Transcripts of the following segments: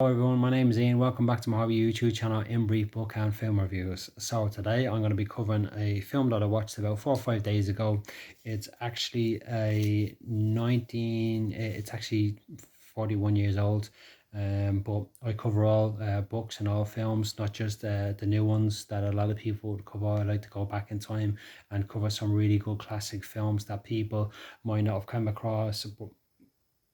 Hello everyone, my name is Ian. Welcome back to my hobby YouTube channel, In Brief Book and Film Reviews. So today I'm going to be covering a film that I watched about 4 or 5 days ago. It's actually it's actually 41 years old. But I cover all books and all films, not just the new ones that a lot of people would cover. I like to go back in time and cover some really good classic films that people might not have come across,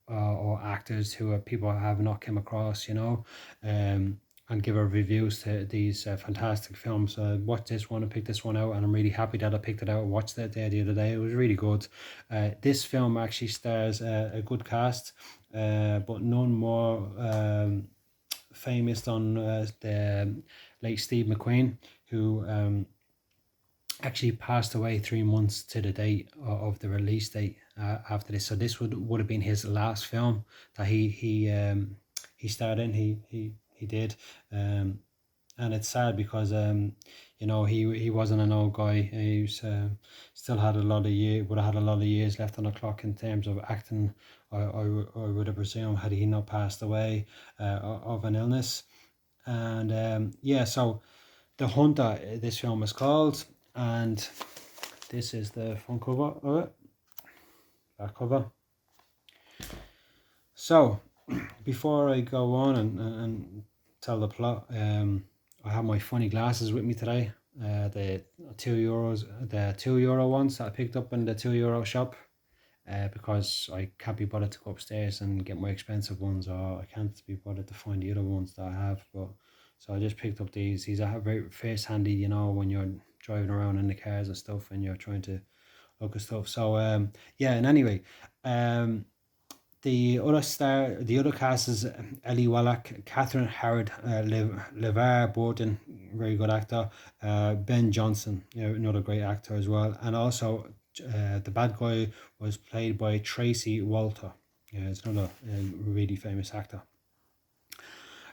or actors who people have not come across, and give our reviews to these fantastic films. I watched this one and picked this one out, and I'm really happy that I picked it out and watched it the other day. It was really good. This film actually stars a good cast, but none more famous than the late Steve McQueen, who actually passed away 3 months to the date of the release date after this. So this would have been his last film that he starred in. He did, and it's sad because he wasn't an old guy. He's still had a lot of would have had a lot of years left on the clock in terms of acting. I would have presumed, had he not passed away of an illness. And so The Hunter, this film is called, and this is the front cover of it, back cover. So before I go on and tell the plot, I have my funny glasses with me today. The €2, the €2 ones that I picked up in the €2 shop, because I can't be bothered to go upstairs and get my expensive ones, or I can't be bothered to find the other ones that I have. But so I just picked up these. These are very face handy, when you're driving around in the cars and stuff, and you're trying to look at stuff. So and anyway, the other cast is Eli Wallach, Kathryn Harrold, LeVar Burton, very good actor, Ben Johnson, another great actor as well, and also the bad guy was played by Tracey Walters. It's another really famous actor.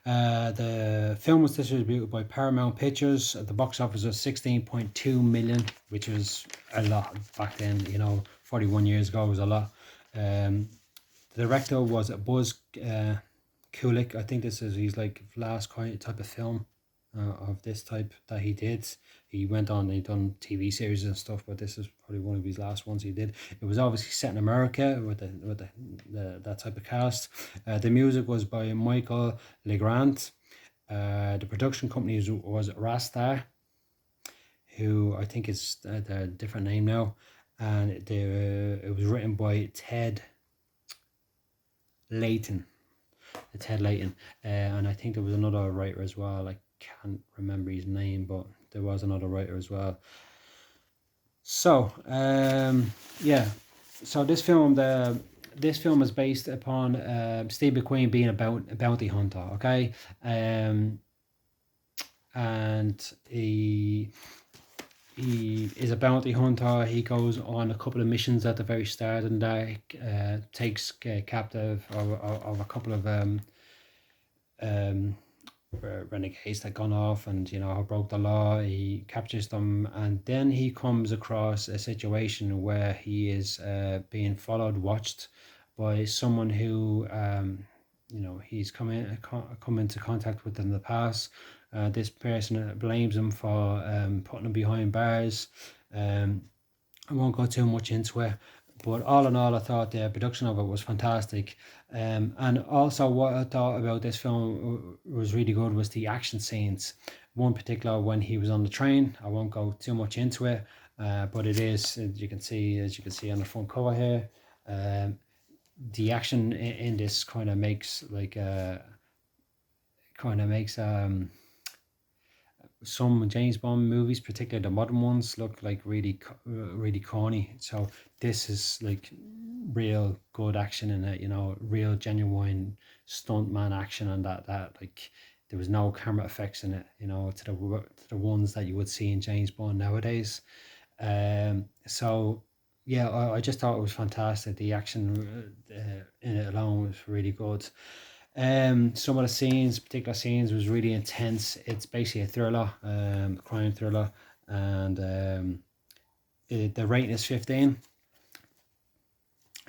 The film was distributed by Paramount Pictures. The box office was 16.2 million, which was a lot back then. 41 years ago was a lot. The director was Buzz Kulik. I think this is his last type of film of this type that he did. He went on, he done TV series and stuff, but this is probably one of his last ones he did. It was obviously set in America with that type of cast. The music was by Michael Legrand. The production company was Rastar, who I think is a different name now, and it was written by Leighton. Leighton, and I think there was another writer as well. I can't remember his name, but there was another writer as well. So so this film is based upon Steve McQueen being a bounty hunter, okay, and he is a bounty hunter. He goes on a couple of missions at the very start, and takes captive of a couple of renegades that gone off and broke the law. He captures them, and then he comes across a situation where he is being watched by someone who he's come into contact with in the past. This person blames him for putting him behind bars. I won't go too much into it, but all in all, I thought the production of it was fantastic. And also what I thought about this film was really good was the action scenes. One particular, when he was on the train. I won't go too much into it, but it is, as you can see on the front cover here, the action in this kind of makes some James Bond movies, particularly the modern ones, look like really corny. So this is real good action in it, real genuine stuntman action, and that there was no camera effects in it, to the ones that you would see in James Bond nowadays. So yeah, I just thought it was fantastic. The action in it alone was really good. Some of the particular scenes was really intense. It's basically a thriller, crime thriller, and the rating is 15.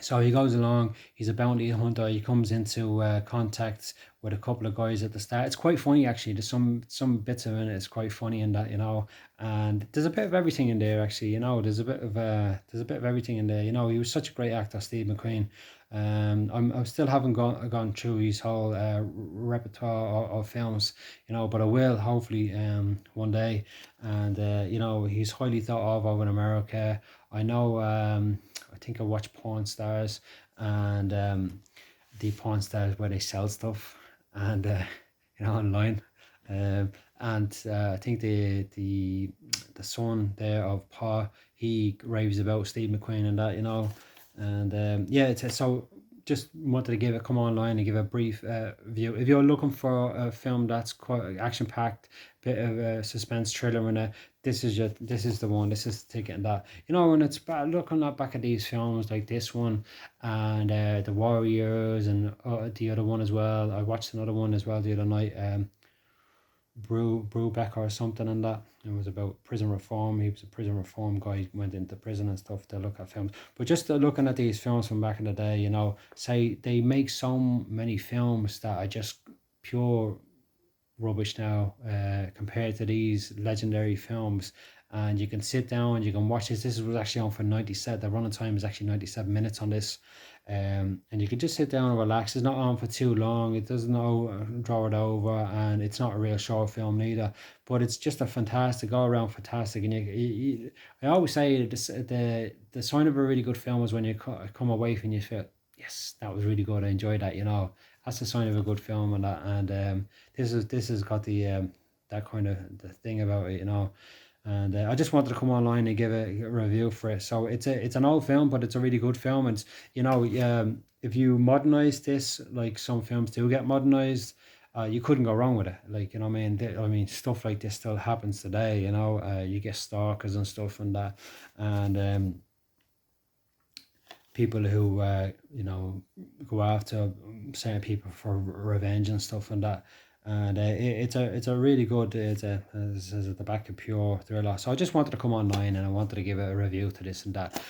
So he goes along. He's a bounty hunter. He comes into contact with a couple of guys at the start. It's quite funny actually. There's some bits of it. It's quite funny in that, and there's a bit of everything in there actually. There's a bit of everything in there. He was such a great actor, Steve McQueen. I still haven't gone through his whole repertoire of films, but I will hopefully one day. And he's highly thought of over in America. I know. I think I watch Pawn Stars, and the Pawn Stars where they sell stuff, and online. And I think the son there of Pa, he raves about Steve McQueen and that, and yeah, so just wanted to come online and give a brief view. If you're looking for a film that's quite action packed, bit of a suspense thriller, and this is the one. This is the ticket, and that, when it's looking back at these films like this one, and the Warriors, and the other one as well. I watched another one as well the other night. Brubaker or something, and that it was about prison reform. He was a prison reform guy. He went into prison and stuff to look at films. But just looking at these films from back in the day, say they make so many films that are just pure rubbish now compared to these legendary films. And you can sit down, you can watch this. This was actually on for 97. The running time is actually 97 minutes on this. And you can just sit down and relax. It's not on for too long. It doesn't draw it over, and it's not a real short film neither. But it's just a fantastic, all around fantastic. And I always say the sign of a really good film is when you come away from, you feel, yes, that was really good. I enjoyed that. That's the sign of a good film, and that. And this has got the that kind of the thing about it. And I just wanted to come online and give a review for it. So it's an old film, but it's a really good film. And if you modernize this, like some films do get modernized, you couldn't go wrong with it. Like, I mean, stuff like this still happens today. You get stalkers and stuff and that, and people who go after certain people for revenge and stuff and that. And it's a really good, it's at the back, of pure thriller. So I just wanted to come online and I wanted to give a review to this and that.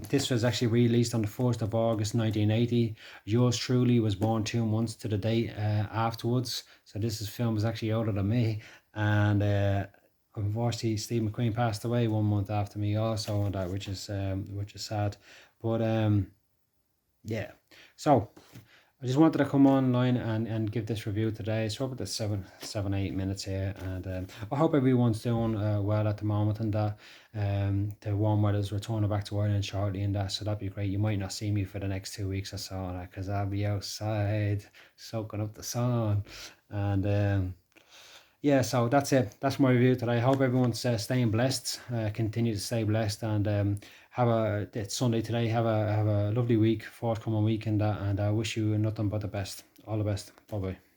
This was actually released on the 1st of August 1980. Yours truly was born 2 months to the date afterwards. So this film is actually older than me. And unfortunately, Steve McQueen passed away 1 month after me also, and that, which is sad. But yeah. So I just wanted to come online and give this review today. So about the 8 minutes here, and I hope everyone's doing well at the moment, and that the warm weather's returning back to Ireland shortly, and that, so that'd be great. You might not see me for the next 2 weeks or so, because I'll be outside soaking up the sun, and yeah, so that's it. That's my review today. I hope everyone's staying blessed. Continue to stay blessed, and it's Sunday today. Have a lovely week, forthcoming week, and I wish you nothing but the best. All the best. Bye bye.